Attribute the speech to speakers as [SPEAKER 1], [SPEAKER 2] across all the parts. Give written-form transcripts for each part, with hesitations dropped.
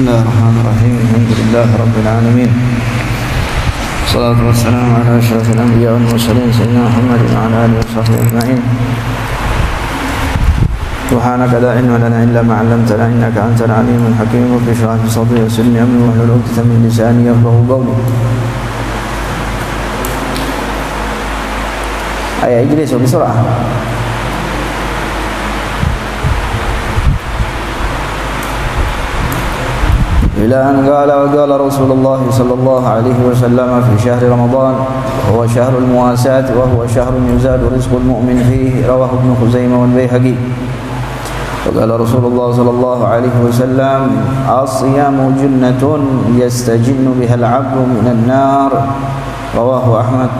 [SPEAKER 1] Bismillahirrahmanirrahim. Alhamdulillahirabbil alamin. Wassalatu wassalamu ala asyrafil anbiya'i wal mursalin sayyidina Muhammadin wa ala alihi washabbihi ajma'in. Subhanaka la ilma lana illa ma 'allamtana innaka antal alimul hakim. Rabbi shrah li sadri wa yassir li amri wahlul 'uqdatam min lisani yafqahu qawli. Ayat Ijlis bisurah. إلى أن قال رسول الله صلى الله عليه وسلم في شهر رمضان وهو شهر المواساة وهو شهر يزاد رزق المؤمن فيه. رواه ابن خزيمة والبيهقي. وقال رسول الله صلى الله عليه وسلم الصيام جنة يستجن بها العبد من النار. رواه أحمد.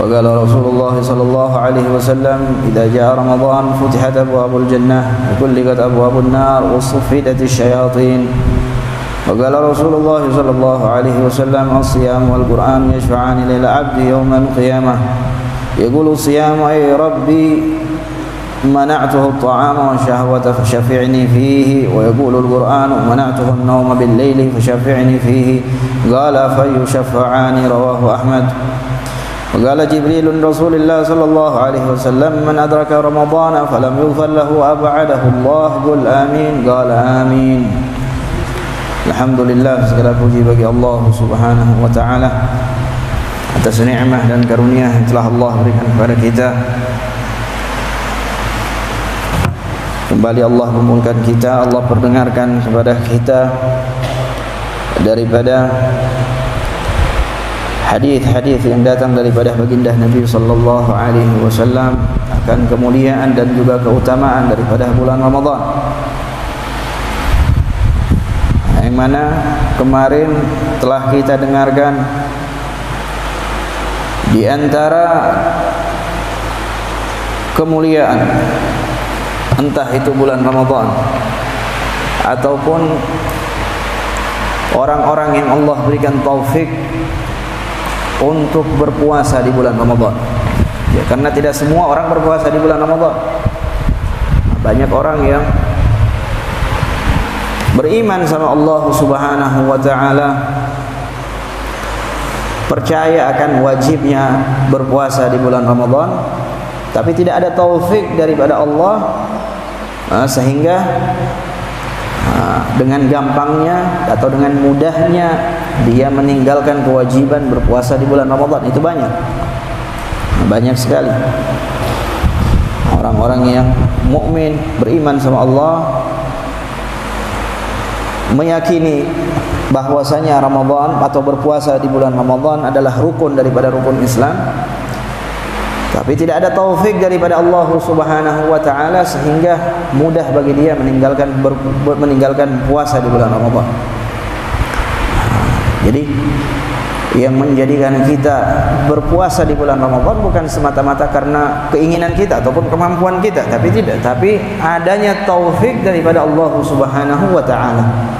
[SPEAKER 1] وقال رسول الله صلى الله عليه وسلم إذا جاء رمضان فتحت أبواب الجنة وغلقت أبواب النار وصفدت الشياطين. وقال رسول الله صلى الله عليه وسلم الصيام والقرآن يشفعان للعبد يوم القيامة. يقول الصيام أي ربي منعته الطعام والشهوة فشفعني فيه. ويقول القرآن منعته النوم بالليل فشفعني فيه. قال فيشفعان. رواه أحمد. وقال جبريل رسول الله صلى الله عليه وسلم من أدرك رمضان فلم يغفر له أبعده الله. قل آمين. قال آمين. Alhamdulillah, segala puji bagi Allah Subhanahu wa taala atas nikmat dan karunia yang telah Allah berikan kepada kita. Kembali Allah kumpulkan kita, Allah perdengarkan kepada kita daripada hadis-hadis yang datang daripada baginda Nabi sallallahu alaihi wasallam akan kemuliaan dan juga keutamaan daripada bulan Ramadan. Yang mana kemarin telah kita dengarkan di antara kemuliaan entah itu bulan Ramadan ataupun orang-orang yang Allah berikan taufik untuk berpuasa di bulan Ramadan. Ya, karena tidak semua orang berpuasa di bulan Ramadan. Banyak orang yang beriman sama Allah Subhanahu wa taala, percaya akan wajibnya berpuasa di bulan Ramadan, tapi tidak ada taufik daripada Allah sehingga dengan gampangnya atau dengan mudahnya dia meninggalkan kewajiban berpuasa di bulan Ramadan. Itu banyak sekali orang-orang yang mukmin beriman sama Allah, meyakini bahwasanya Ramadan atau berpuasa di bulan Ramadan adalah rukun daripada rukun Islam, tapi tidak ada taufik daripada Allah Subhanahu wa taala sehingga mudah bagi dia meninggalkan puasa di bulan Ramadan. Jadi yang menjadikan kita berpuasa di bulan Ramadan bukan semata-mata karena keinginan kita ataupun kemampuan kita, tapi adanya taufik daripada Allah Subhanahu wa taala.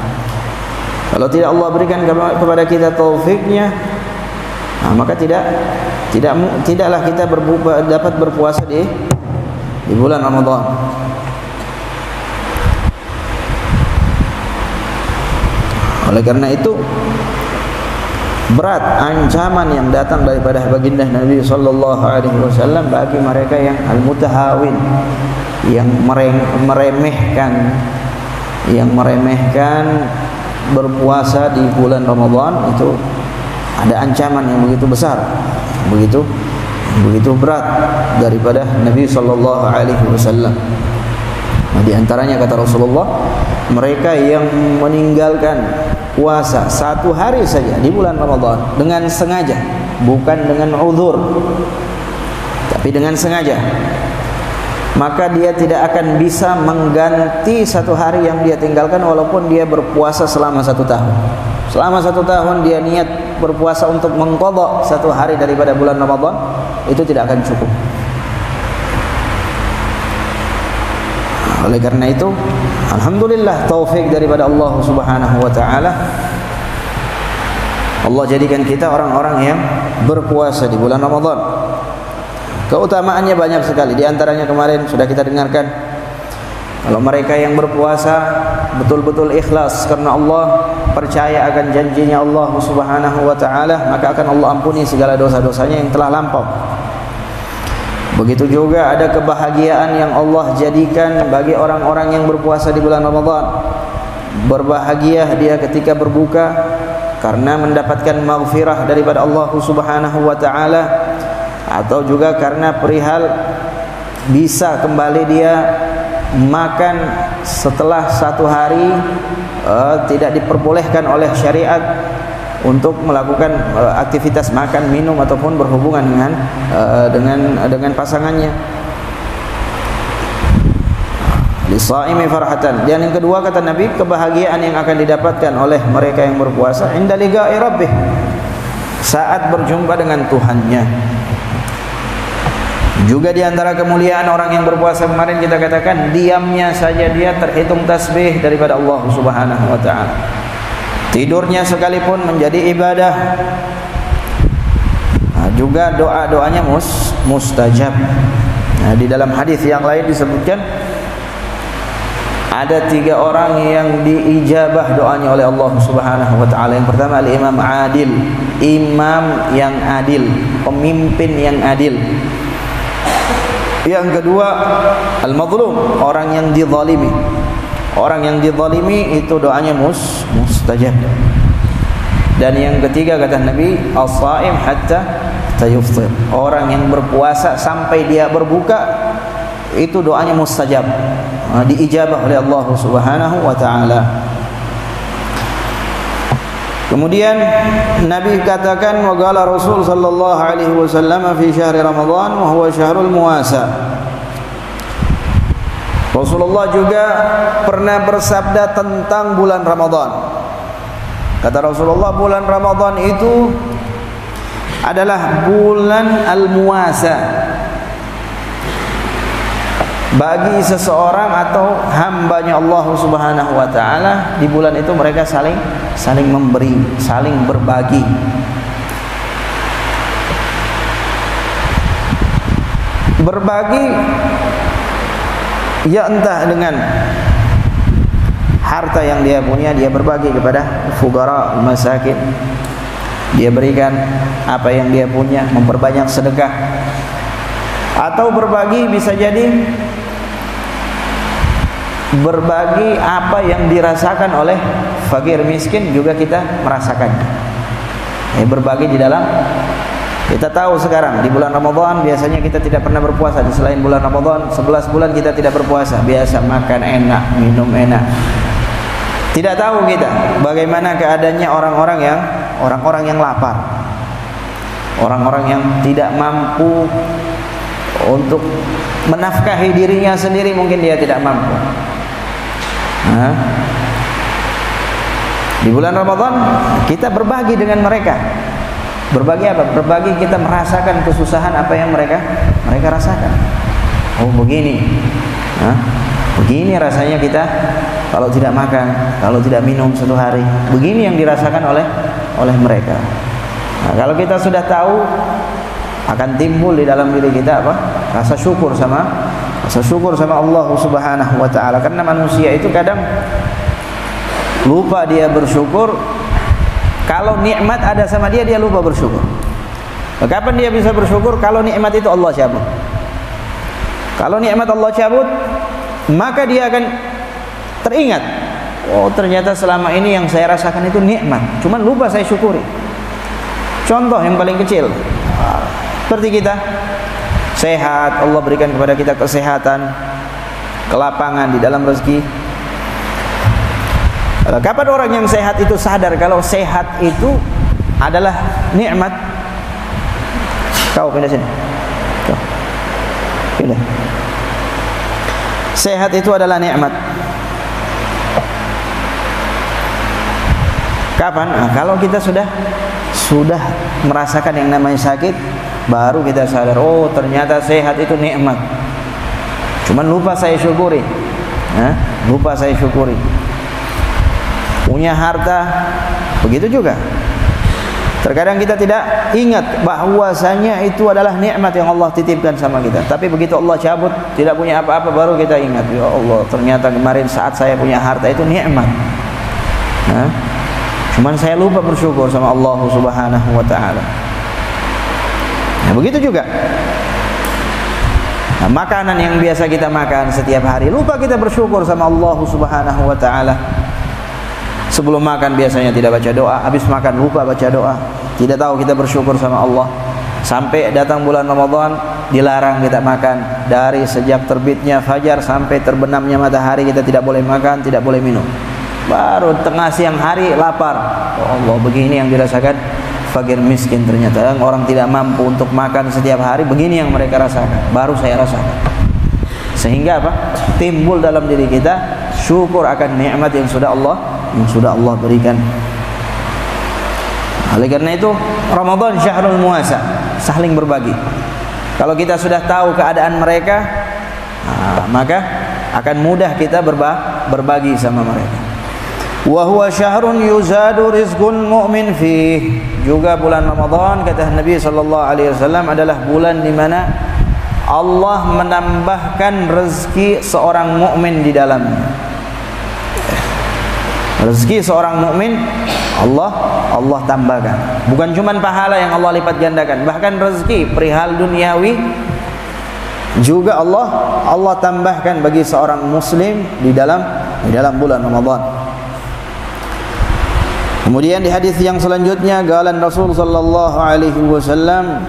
[SPEAKER 1] Kalau tidak Allah berikan kepada kita taufiknya, maka tidaklah kita dapat berpuasa di bulan Ramadan. Oleh karena itu berat ancaman yang datang daripada baginda Nabi sallallahu alaihi wasallam bagi mereka yang al-mutahawin, yang meremehkan berpuasa di bulan Ramadan. Itu ada ancaman yang begitu besar, begitu berat daripada Nabi sallallahu alaihi wasallam. Di antaranya kata Rasulullah, mereka yang meninggalkan puasa satu hari saja di bulan Ramadan dengan sengaja, bukan dengan uzur, tapi dengan sengaja, maka dia tidak akan bisa mengganti satu hari yang dia tinggalkan walaupun dia berpuasa selama 1 tahun. Selama 1 tahun dia niat berpuasa untuk mengqadha satu hari daripada bulan Ramadan, itu tidak akan cukup. Oleh karena itu, alhamdulillah taufik daripada Allah Subhanahu wa taala. Allah jadikan kita orang-orang yang berpuasa di bulan Ramadan. Keutamaannya banyak sekali. Di antaranya kemarin sudah kita dengarkan Kalau mereka yang berpuasa betul-betul ikhlas karena Allah, percaya akan janjinya Allah Subhanahu wa taala, maka akan Allah ampuni segala dosa-dosanya yang telah lampau. Begitu juga ada kebahagiaan yang Allah jadikan bagi orang-orang yang berpuasa di bulan Ramadan. Berbahagia dia ketika berbuka karena mendapatkan maghfirah daripada Allah Subhanahu wa taala, atau juga karena perihal bisa kembali dia makan setelah satu hari tidak diperbolehkan oleh syariat untuk melakukan aktivitas makan, minum ataupun berhubungan dengan pasangannya. Lisaimi farhatan. Dan yang kedua kata Nabi, kebahagiaan yang akan didapatkan oleh mereka yang berpuasa inda liqa'i rabbih, saat berjumpa dengan Tuhannya. Juga di antara kemuliaan orang yang berpuasa kemarin kita katakan, diamnya saja dia terhitung tasbih daripada Allah Subhanahu wa taala. Tidurnya sekalipun menjadi ibadah. Nah, juga doa-doanya mustajab. Nah, di dalam hadis yang lain disebutkan ada 3 orang yang diijabah doanya oleh Allah Subhanahu wa taala. Yang pertama al-imam adil, imam yang adil, pemimpin yang adil. Yang kedua al-mazlum, orang yang dizalimi. Orang yang dizalimi itu doanya mustajab. Dan yang ketiga kata Nabi, as-shaim hatta yuftir, orang yang berpuasa sampai dia berbuka itu doanya mustajab, diijabah oleh Allah Subhanahu wa taala. Kemudian Nabi katakan, wa qala Rasul sallallahu alaihi wasallam fi syahri Ramadan wa huwa syahrul muwasa. Rasulullah juga pernah bersabda tentang bulan Ramadan. Kata Rasulullah, bulan Ramadan itu adalah bulan al-muwasa. Bagi seseorang atau hambanya Allah Subhanahu wa taala, di bulan itu mereka saling memberi, saling berbagi. Berbagi ya entah dengan harta yang dia punya, dia berbagi kepada fuqara, masakin. Dia berikan apa yang dia punya, memperbanyak sedekah. Atau berbagi bisa jadi berbagi apa yang dirasakan oleh fakir miskin, juga kita merasakan. Berbagi di dalam, kita tahu sekarang di bulan Ramadan biasanya kita tidak pernah berpuasa. Di selain bulan Ramadan 11 bulan kita tidak berpuasa, biasa makan enak, minum enak. Tidak tahu kita bagaimana keadaannya orang-orang yang lapar, orang-orang yang tidak mampu untuk menafkahi dirinya sendiri, mungkin dia tidak mampu. Di bulan Ramadan kita berbagi dengan mereka. Berbagi apa? Berbagi kita merasakan kesusahan apa yang mereka rasakan. Oh begini, begini rasanya kita kalau tidak makan, kalau tidak minum satu hari. Begini yang dirasakan oleh mereka. Nah, kalau kita sudah tahu, akan timbul di dalam diri kita apa? Rasa syukur sama Allah Subhanahu wa taala. Karena manusia itu kadang lupa dia bersyukur. Kalau nikmat ada sama dia, dia lupa bersyukur. Kapan dia bisa bersyukur? Kalau nikmat itu Allah cabut. Kalau nikmat Allah cabut, maka dia akan teringat, oh ternyata selama ini yang saya rasakan itu nikmat, cuman lupa saya syukuri. Contoh yang paling kecil, seperti kita sehat, Allah berikan kepada kita kesehatan, kelapangan di dalam rezeki. Kapan orang yang sehat itu sadar kalau sehat itu adalah nikmat? Kau pindah sini. Kau pindah. Sehat itu adalah nikmat. Kapan? Nah, kalau kita sudah merasakan yang namanya sakit, baru kita sadar, oh ternyata sehat itu nikmat. Cuman lupa saya syukuri. Lupa saya syukuri. Punya harta, begitu juga. Terkadang kita tidak ingat bahwasanya itu adalah nikmat yang Allah titipkan sama kita. Tapi begitu Allah cabut, tidak punya apa-apa, baru kita ingat, ya Allah, ternyata kemarin saat saya punya harta itu nikmat. Cuman saya lupa bersyukur sama Allah Subhanahu wa taala. Nah, begitu juga makanan yang biasa kita makan setiap hari, lupa kita bersyukur sama Allah Subhanahu wa taala. Sebelum makan biasanya tidak baca doa, habis makan lupa baca doa, tidak tahu kita bersyukur sama Allah. Sampai datang bulan Ramadan, dilarang kita makan. Dari sejak terbitnya fajar sampai terbenamnya matahari kita tidak boleh makan, tidak boleh minum. Baru tengah siang hari lapar. Oh Allah, begini yang dirasakan fakir miskin ternyata. Orang tidak mampu untuk makan setiap hari, begini yang mereka rasakan. Baru saya rasakan. Sehingga apa? Timbul dalam diri kita syukur akan nikmat yang sudah Allah berikan. Oleh karena itu Ramadan syahrul muasa, saling berbagi. Kalau kita sudah tahu keadaan mereka, maka akan mudah kita berbagi sama mereka. Wa huwa syahrun yuzadu rizqul mu'min fih. Juga bulan Ramadan, kata Nabi sallallahu alaihi wasallam, adalah bulan di mana Allah menambahkan rezeki seorang mukmin di dalamnya. Rezeki seorang mukmin Allah tambahkan. Bukan cuma pahala yang Allah lipat gandakan, bahkan rezeki perihal duniawi juga Allah tambahkan bagi seorang muslim di dalam bulan Ramadan. Kemudian di hadis yang selanjutnya, galan Rasul sallallahu alaihi wasallam,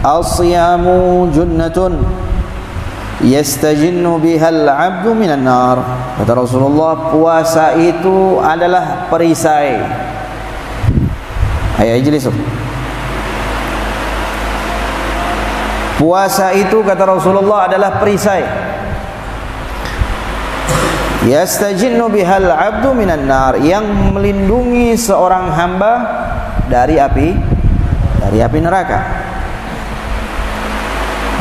[SPEAKER 1] as-siyamu junnatun yastajinnu bihal 'abdu minan nar. Kata Rasulullah, puasa itu adalah perisai. Ayo ijlis. Puasa itu, kata Rasulullah, adalah perisai. Yastajinnu bihal 'abdu minan nar, yang melindungi seorang hamba dari api neraka.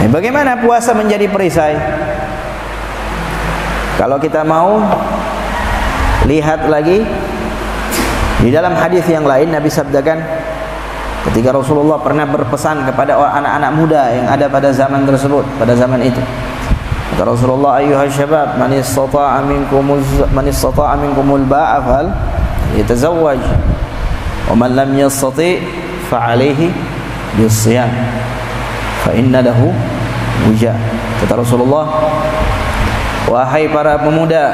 [SPEAKER 1] Bagaimana puasa menjadi perisai? Kalau kita mau lihat lagi di dalam hadis yang lain, Nabi sabdakan ketika Rasulullah pernah berpesan kepada anak-anak muda yang ada pada zaman tersebut, pada zaman itu. Kata Rasulullah, ayyuhal syabab, man istata'a minkumul ba'a fal yatazawwaj, wa man lam yastati' fa 'alaihi bis-shiyam fa inna lahu wija. Kata Rasulullah, wahai para pemuda,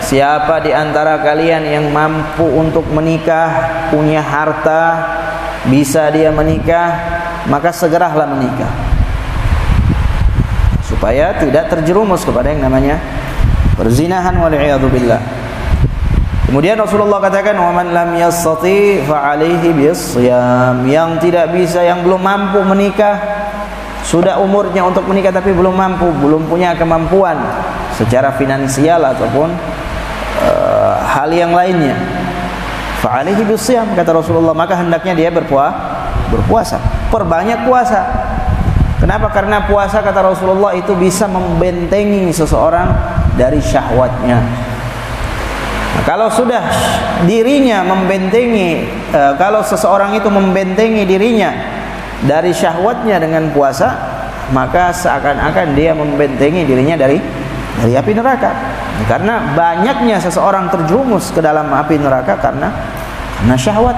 [SPEAKER 1] siapa di antara kalian yang mampu untuk menikah, punya harta, bisa dia menikah, maka segeralah menikah, supaya tidak terjerumus kepada yang namanya perzinahan, wal'iyadu billah. Kemudian Rasulullah katakan, wa man lam yastati fa 'alaihi bis-shiyam, yang tidak bisa, yang belum mampu menikah, sudah umurnya untuk menikah tapi belum mampu, belum punya kemampuan secara finansial ataupun hal yang lainnya, fa 'alaihi bis-shiyam, kata Rasulullah, maka hendaknya dia berpuasa. Perbanyak puasa. Kenapa? Karena puasa, kata Rasulullah, itu bisa membentengi seseorang dari syahwatnya. Nah, kalau sudah dirinya membentengi, kalau seseorang itu membentengi dirinya dari syahwatnya dengan puasa, maka seakan-akan dia membentengi dirinya dari api neraka. Karena banyaknya seseorang terjerumus ke dalam api neraka karena syahwat.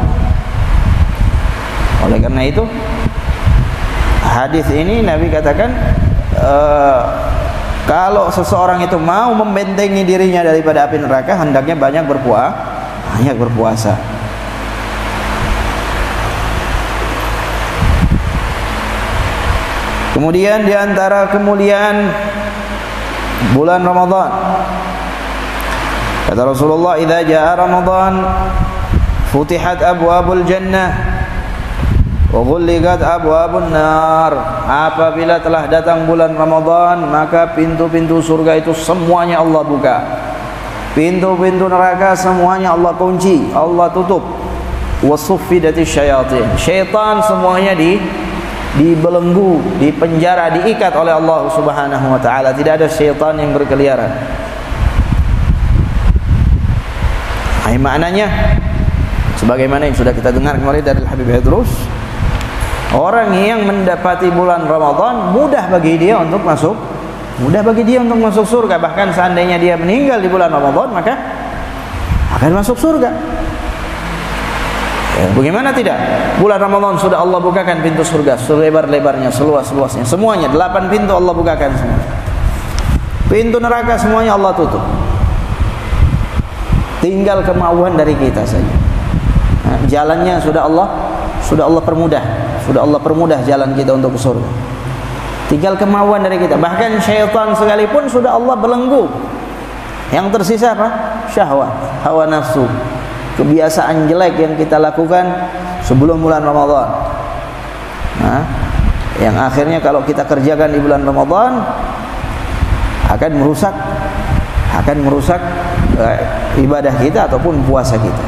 [SPEAKER 1] Oleh karena itu, hadis ini Nabi katakan, kalau seseorang itu mau membentengi dirinya daripada api neraka, hendaknya banyak berpuasa. Kemudian di antara kemuliaan bulan Ramadan, kata Rasulullah, idza jaa Ramadan futihat abwabul jannah wa ghulliqat abwabun nar. Apabila telah datang bulan Ramadan, maka pintu-pintu surga itu semuanya Allah buka. Pintu-pintu neraka semuanya Allah kunci, Allah tutup. Wa suffidatis syayatin. Syaitan semuanya dibelenggu, dipenjara, diikat oleh Allah Subhanahu wa taala. Tidak ada syaitan yang berkeliaran. Maknanya Sebagaimana yang sudah kita dengar kemarin dari Habib Idrus, orang yang mendapati bulan Ramadan mudah bagi dia untuk masuk surga. Bahkan seandainya dia meninggal di bulan Ramadan, maka akan masuk surga. Bagaimana tidak? Bulan Ramadan sudah Allah bukakan pintu surga selebar-lebarnya, seluas-luasnya, semuanya 8 pintu Allah bukakan semua. Pintu neraka semuanya Allah tutup. Tinggal kemauan dari kita saja. Jalannya sudah Allah permudah jalan kita untuk ke surga. Tinggal kemauan dari kita. Bahkan syaitan sekalipun sudah Allah belenggu. Yang tersisa apa? Syahwat, hawa nafsu, kebiasaan jelek yang kita lakukan sebelum bulan Ramadan. Yang akhirnya kalau kita kerjakan di bulan Ramadan akan merusak ibadah kita ataupun puasa kita.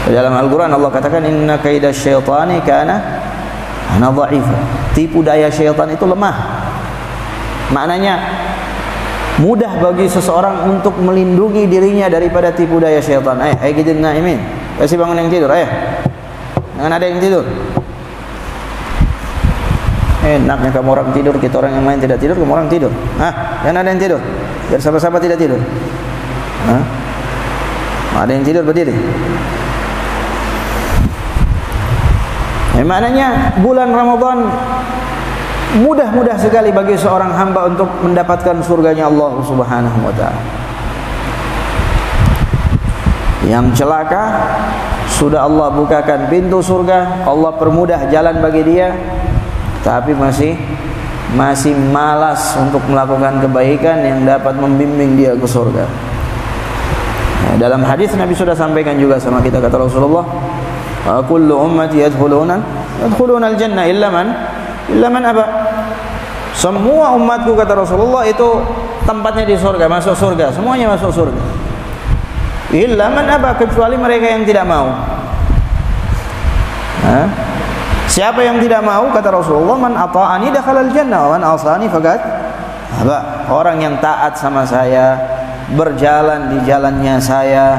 [SPEAKER 1] Dalam Al-Quran Allah katakan inna kaida syaitani kana dha'ifa. Tipu daya syaitan itu lemah. Maknanya mudah bagi seseorang untuk melindungi dirinya daripada tipu daya syaitan. Ayo kita naimin. Kasih bangun yang tidur, ayo. Jangan ada yang tidur. Enaknya kamu orang tidur, kita orang yang lain tidak tidur, kamu orang tidur. Jangan ada yang tidur. Biar sahabat-sahabat tidak tidur. Ada yang tidur berdiri. Maknanya bulan Ramadan mudah sekali bagi seorang hamba untuk mendapatkan surganya Allah Subhanahu wa ta'ala. Yang celaka sudah Allah bukakan pintu surga, Allah permudah jalan bagi dia, tapi masih malas untuk melakukan kebaikan yang dapat membimbing dia ke surga. Dalam hadis Nabi sudah sampaikan juga sama kita, kata Rasulullah, kullu ummati yadkhuluna al-jannah illa man aba. Semua umatku, kata Rasulullah, itu tempatnya di surga, masuk surga, semuanya masuk surga. Illa man aba, kecuali mereka yang tidak mau. Siapa yang tidak mau, kata Rasulullah, man ata'ani dakhalal jannah wa man asani faqad aba. Orang yang taat sama saya, berjalan di jalannya saya,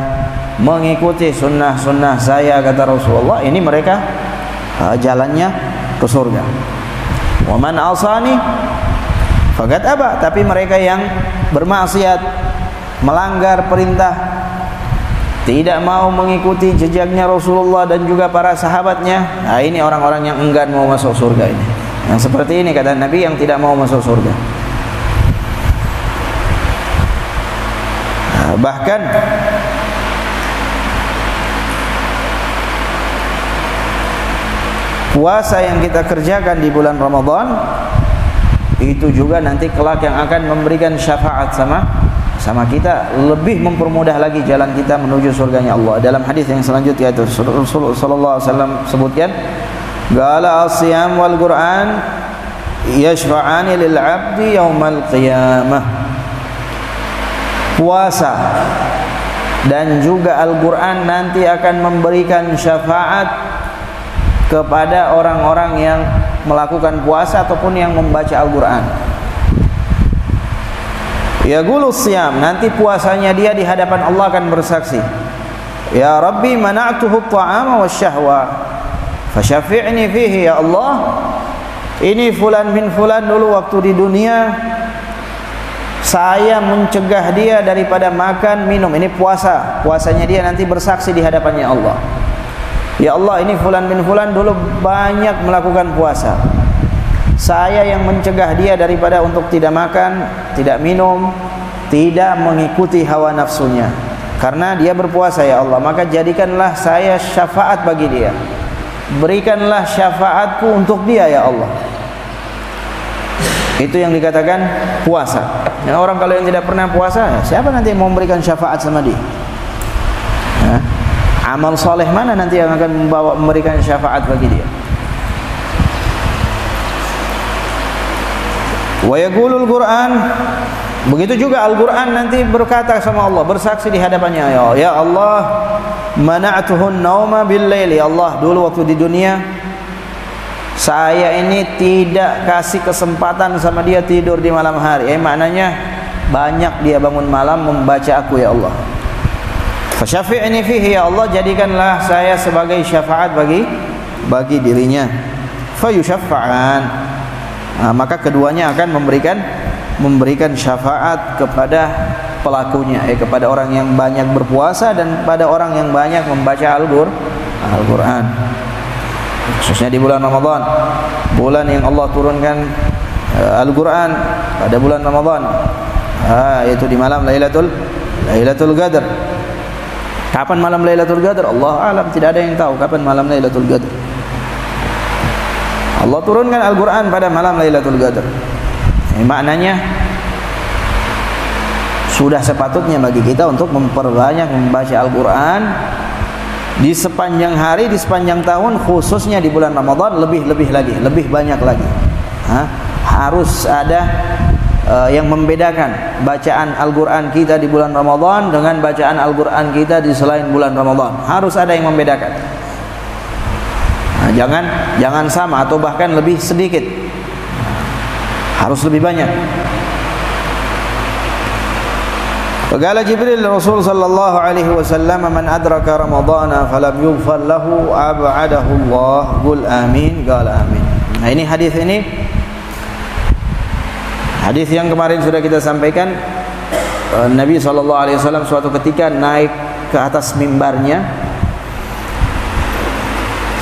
[SPEAKER 1] mengikuti sunnah-sunnah saya, kata Rasulullah, ini mereka jalannya ke surga. Wa man asani faqad aba. Tapi mereka yang bermaksiat, melanggar perintah, tidak mau mengikuti jejaknya Rasulullah dan juga para sahabatnya, ini orang-orang yang enggan mau masuk surga ini. Yang seperti ini kata Nabi, yang tidak mau masuk surga. Bahkan puasa yang kita kerjakan di bulan Ramadan itu juga nanti kelak yang akan memberikan syafaat sama kita, lebih mempermudah lagi jalan kita menuju surganya Allah. Dalam hadis yang selanjutnya itu Rasulullah sallallahu alaihi wasallam sebutkan, qala as-siyam wal Qur'an yashfa'ani lil 'abdi yaumal qiyamah. Puasa dan juga Al-Qur'an nanti akan memberikan syafaat kepada orang-orang yang melakukan puasa ataupun yang membaca Al-Qur'an. Yaqulus siyam, nanti puasanya dia di hadapan Allah akan bersaksi, ya Rabbi mana'tuhu at-ta'ama wasyahwa fasyafi'ni fihi, ya Allah, ini fulan bin fulan dulu waktu di dunia saya mencegah dia daripada makan minum. Ini puasanya dia nanti bersaksi di hadapannya Allah, ya Allah, ini fulan bin fulan dulu banyak melakukan puasa, saya yang mencegah dia daripada untuk tidak makan, tidak minum, tidak mengikuti hawa nafsunya. Karena dia berpuasa, ya Allah, maka jadikanlah saya syafaat bagi dia. Berikanlah syafaatku untuk dia, ya Allah. Itu yang dikatakan puasa. Dan orang kalau yang tidak pernah puasa, siapa nanti yang mau memberikan syafaat sama dia? Amal soleh mana nanti yang akan memberikan syafaat bagi dia? Wa yaqulul Qur'an, begitu juga Al-Qur'an nanti berkata sama Allah, bersaksi di hadapannya, ya Allah, mana'tuhun nauma bil lail, ya Allah, dulu waktu di dunia saya ini tidak kasih kesempatan sama dia tidur di malam hari. Maknanya banyak dia bangun malam membaca aku, ya Allah. Fasyafi'ni fihi, ya Allah, jadikanlah saya sebagai syafaat bagi dirinya. Fayusyaffa'an. Maka keduanya akan memberikan syafaat kepada pelakunya, kepada orang yang banyak berpuasa dan pada orang yang banyak membaca Al-Quran, khususnya di bulan Ramadan, bulan yang Allah turunkan Al-Quran pada bulan Ramadan, yaitu di malam Lailatul Qadar. Kapan malam Lailatul Qadar? Allah alam, tidak ada yang tahu kapan malam Lailatul Qadar. Allah turunkan Al-Quran pada malam Lailatul Qadar. Maknanya sudah sepatutnya bagi kita untuk memperbanyak membaca Al-Quran di sepanjang hari, di sepanjang tahun, khususnya di bulan Ramadan lebih lagi, lebih banyak lagi. Harus ada yang membedakan bacaan Al-Quran kita di bulan Ramadan dengan bacaan Al-Quran kita di selain bulan Ramadan. Harus ada yang membedakan. Jangan sama atau bahkan lebih sedikit. Harus lebih banyak. Qala Jibril Rasul sallallahu alaihi wasallam, man adraka ramadhana falam yughfar lahu ab'adahu Allah. Qul amin. Qala amin. Nah, ini hadis yang kemarin sudah kita sampaikan. Nabi sallallahu alaihi wasallam suatu ketika naik ke atas mimbarnya.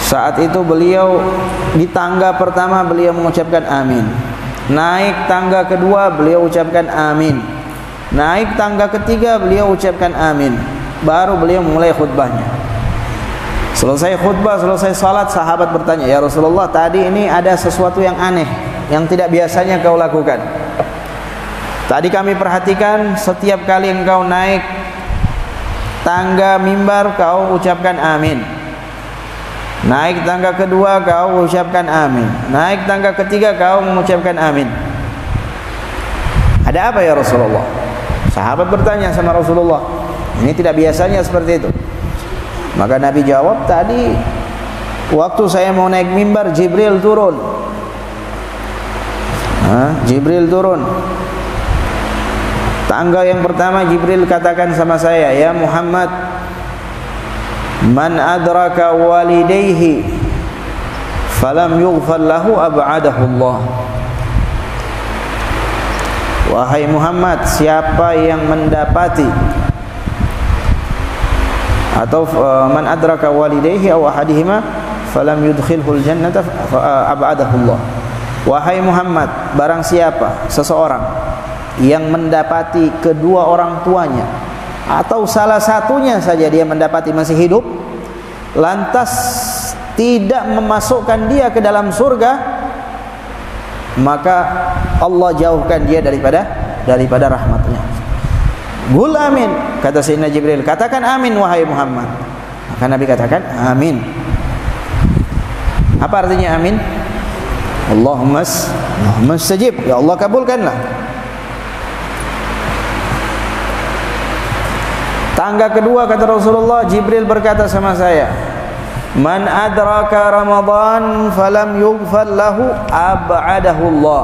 [SPEAKER 1] Saat itu beliau di tangga pertama beliau mengucapkan amin. Naik tangga kedua beliau ucapkan amin. Naik tangga ketiga beliau ucapkan amin. Baru beliau mulai khutbahnya. Selesai khutbah, selesai salat, sahabat bertanya, ya Rasulullah, tadi ini ada sesuatu yang aneh yang tidak biasanya kau lakukan. Tadi kami perhatikan setiap kali engkau naik tangga mimbar kau ucapkan amin. Naik tangga kedua kau ucapkan amin. Naik tangga ketiga kau mengucapkan amin. Ada apa ya Rasulullah? Sahabat bertanya sama Rasulullah, ini tidak biasanya seperti itu. Maka Nabi jawab, tadi waktu saya mau naik mimbar Jibril turun. Jibril turun. Tangga yang pertama Jibril katakan sama saya, ya Muhammad, man adraka walidayhi falam yughfar lahu ab'adahu Allah. Wahai Muhammad, siapa yang mendapati atau man adraka walidayhi aw ahadihima falam yudkhilhul jannata ab'adahu Allah. Wahai Muhammad, barang siapa seseorang yang mendapati kedua orang tuanya atau salah satunya saja dia mendapati masih hidup, lantas tidak memasukkan dia ke dalam surga, maka Allah jauhkan dia daripada rahmatnya. Qul amin, kata Sayyidina Jibril, katakan amin wahai Muhammad. Maka Nabi katakan amin. Apa artinya amin? Allahumma stajib, ya Allah kabulkanlah. Tangga kedua kata Rasulullah, Jibril berkata sama saya, man adraka Ramadan falam yughfar lahu ab'adahu Allah.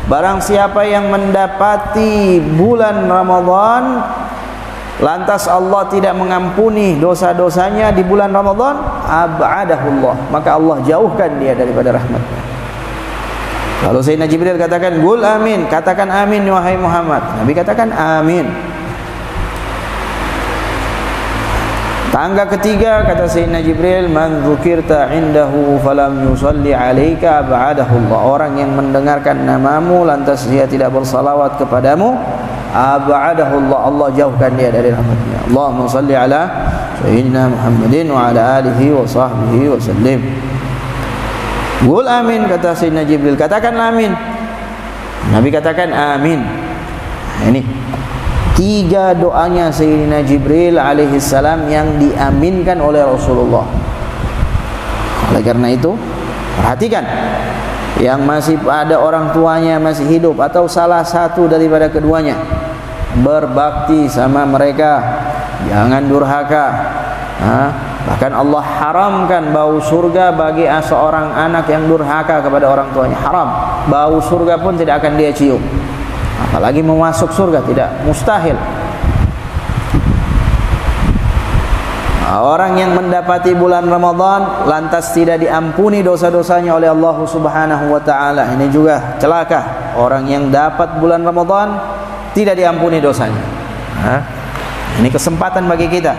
[SPEAKER 1] Barang siapa yang mendapati bulan Ramadan lantas Allah tidak mengampuni dosa-dosanya di bulan Ramadan, ab'adahu Allah, maka Allah jauhkan dia daripada rahmatnya. Lalu Sayyidina Jibril katakan, qul amin, katakan amin wahai Muhammad. Nabi katakan amin. Tangga ketiga kata Sayyidina Jibril, man dzukirta indahu falam yusalli alaika ab'adahu Allah. Orang yang mendengarkan namamu lantas dia tidak bersalawat kepadamu, ab'adahu Allah, Allah jauhkan dia dari rahmatnya. Allahumma salli ala Sayyidina Muhammadin wa ala alihi wa sahbihi wa sallim. Qul amin, kata Sayyidina Jibril, katakan amin. Nabi katakan amin. Ini tiga doanya Sayyidina Jibril alaihissalam yang diaminkan oleh Rasulullah. Oleh karena itu, perhatikan, yang masih ada orang tuanya masih hidup atau salah satu daripada keduanya, berbakti sama mereka, jangan durhaka. Bahkan Allah haramkan bau surga bagi seorang anak yang durhaka kepada orang tuanya. Haram. Bau surga pun tidak akan dia cium, apalagi mau masuk surga, tidak, mustahil. Orang yang mendapati bulan Ramadan lantas tidak diampuni dosa-dosanya oleh Allah Subhanahu wa taala. Ini juga celaka. Orang yang dapat bulan Ramadan tidak diampuni dosanya. Ini kesempatan bagi kita.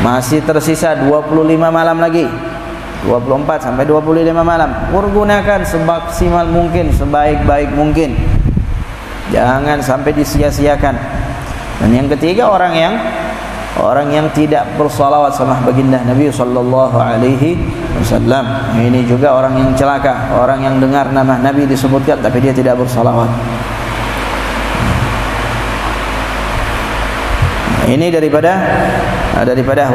[SPEAKER 1] Masih tersisa 25 malam lagi. 24 sampai 25 malam. Pergunakan semaksimal mungkin, sebaik-baik mungkin. Jangan sampai disia-siakan. Dan yang ketiga, orang yang tidak bersalawat sama baginda Nabi sallallahu alaihi wasallam. Ini juga orang yang celaka, orang yang dengar nama Nabi disebutkan tapi dia tidak bersalawat. Ini daripada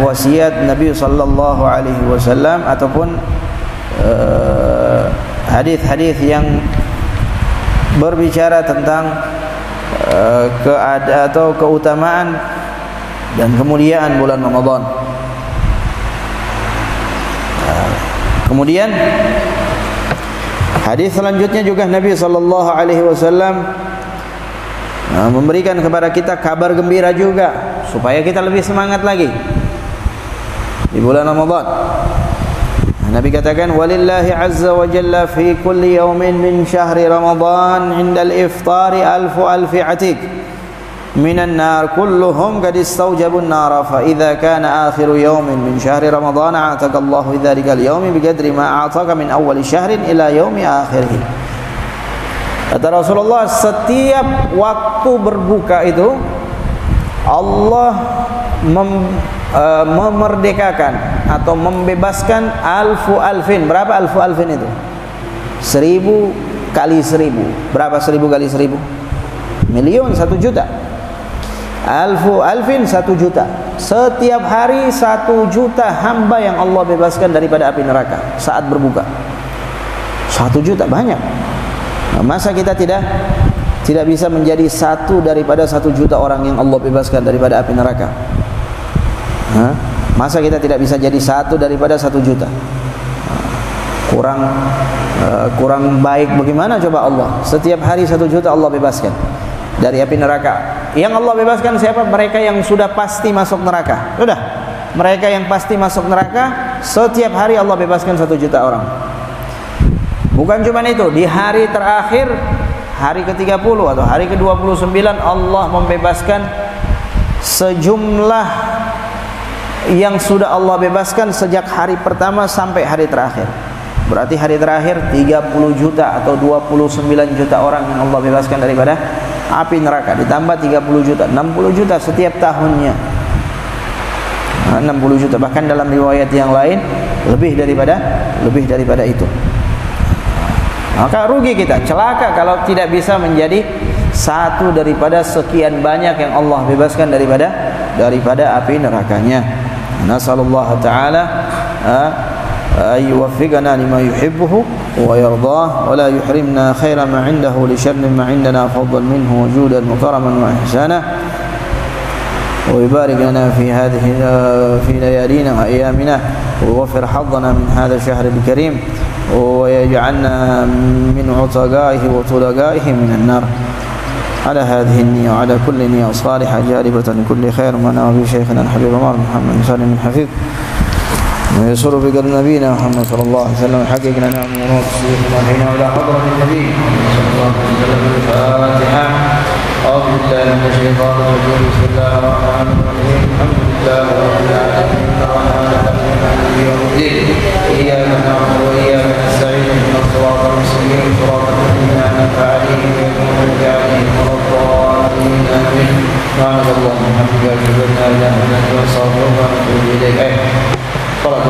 [SPEAKER 1] wasiat Nabi sallallahu alaihi wasallam ataupun hadis-hadis yang berbicara tentang keutamaan dan kemuliaan bulan Ramadan. Kemudian hadis selanjutnya juga Nabi sallallahu alaihi wasallam memberikan kepada kita kabar gembira juga supaya kita lebih semangat lagi di bulan Ramadan. Nabi katakan, walillahi azza wa jalla fi kulli yawmin min syahri Ramadan indal iftari alfi atik minan nar kulluhum qad istawjabu an-nar fa idza kana akhiru yawmin min syahri Ramadan ataka Allahu dzalika al-yawmi biqadri ma a'taka min awwal syahrin ila yaumi akhirih. Kata Rasulullah, setiap waktu berbuka itu Allah memerdekakan atau membebaskan alfin. Berapa alfin itu? 1000 kali 1000. Berapa 1000 kali 1000? Miliun, 1 juta. Alfin 1 juta. Setiap hari 1 juta hamba yang Allah bebaskan daripada api neraka saat berbuka. 1 juta banyak. Nah, masa kita tidak bisa menjadi satu daripada 1 juta orang yang Allah bebaskan daripada api neraka? Masa kita tidak bisa jadi satu daripada 1 juta? Kurang baik bagaimana coba Allah? Setiap hari 1 juta Allah bebaskan dari api neraka. Yang Allah bebaskan siapa? Mereka yang sudah pasti masuk neraka. Sudah, mereka yang pasti masuk neraka, setiap hari Allah bebaskan 1 juta orang. Bukan cuma itu, di hari terakhir, hari ke-30 atau hari ke-29, Allah membebaskan sejumlah yang sudah Allah bebaskan sejak hari pertama sampai hari terakhir. Berarti hari terakhir 30 juta atau 29 juta orang yang Allah bebaskan daripada api neraka. Ditambah 30 juta, 60 juta setiap tahunnya. 60 juta, bahkan dalam riwayat yang lain lebih daripada itu. Maka rugi kita, celaka kalau tidak bisa menjadi satu daripada sekian banyak yang Allah bebaskan daripada api nerakanya. Nasallallahu ta'ala ay yuwaffiqana lima yuhibbuhu wa yardah wa la yuhrimna khaira ma 'indahu li sharri ma 'indana fadlan minhu wujudan wa karaman wa ihsana wa yubarik lana fi hadhihi fi layalina wa ayyamina wa waffir haddana min hadha ash-shahr al-karim wa yaj'alna min 'utaqaihi wa tulaqaihi min an-nar. على هذه النية وعلى كل نية صالحة جالبة لكل خير ما نوى به شيخنا الحبيب عمر محمد سالم الحفيظ ويسر بقلب نبينا محمد صلى الله عليه وسلم حقق لنا من نور الصديق حين إلى حضرة النبي صلى الله عليه وسلم. الفاتحة. أعوذ بالله من الشيطان الرجيم. بسم الله الرحمن الرحيم. الحمد لله رب العالمين الرحمن الرحيم مالك يوم الدين إياك نعبد وإياك نستعين اهدنا الصراط المستقيم صراط الذين أنعمت عليهم غير المغضوب عليهم ولا الضالين آمين. سبحانك اللهم وبحمدك أشهد أن لا إله إلا أنت أستغفرك وأتوب إليك. صلاة